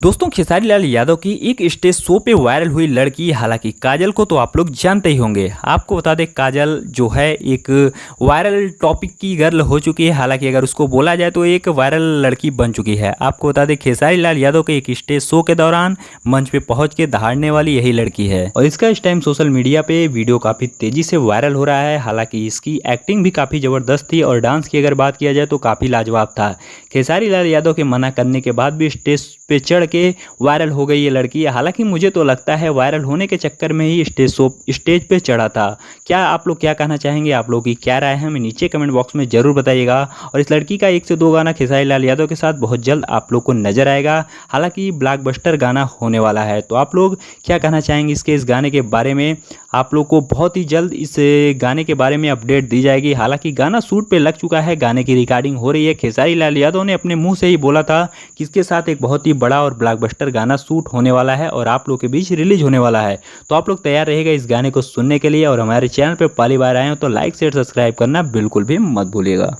दोस्तों खेसारी लाल यादव की एक स्टेज शो पे वायरल हुई लड़की हालांकि काजल को तो आप लोग जानते ही होंगे। आपको बता दें काजल जो है एक वायरल टॉपिक की गर्ल हो चुकी है। हालांकि अगर उसको बोला जाए तो एक वायरल लड़की बन चुकी है। आपको बता दें खेसारी लाल यादव के एक स्टेज शो के दौरान मंच पे पहुंच के दहाड़ने वाली यही लड़की है और इसका इस टाइम सोशल मीडिया पे वीडियो काफी तेजी से वायरल हो रहा है। हालांकि इसकी एक्टिंग भी काफी जबरदस्त थी और डांस की अगर बात किया जाए तो काफी लाजवाब था। खेसारी लाल यादव के मना करने के बाद भी स्टेज पे चढ़ के वायरल हो गई ये लड़की। हालांकि मुझे तो लगता है वायरल होने के चक्कर में ही स्टेज पे चढ़ा था। क्या आप लोग क्या कहना चाहेंगे, आप लोगों की क्या राय है, हमें नीचे कमेंट बॉक्स में जरूर बताइएगा। और इस लड़की का 1 से 2 गाना खेसारी लाल यादव के साथ बहुत जल्द आप लोग को नजर आएगा। हालांकि ब्लॉकबस्टर गाना होने वाला है, तो आप लोग क्या कहना चाहेंगे इस गाने के बारे में। आप लोग को बहुत ही जल्द इस गाने के बारे में अपडेट दी जाएगी। हालांकि गाना शूट पे लग चुका है, गाने की रिकॉर्डिंग हो रही है। खेसारी लाल यादव ने अपने मुंह से ही बोला था कि इसके साथ एक बहुत ही बड़ा और ब्लॉकबस्टर गाना शूट होने वाला है और आप लोग के बीच रिलीज होने वाला है। तो आप लोग तैयार रहेगा इस गाने को सुनने के लिए। और हमारे चैनल पर पहली बार आए हो तो लाइक शेयर सब्सक्राइब करना बिल्कुल भी मत भूलिएगा।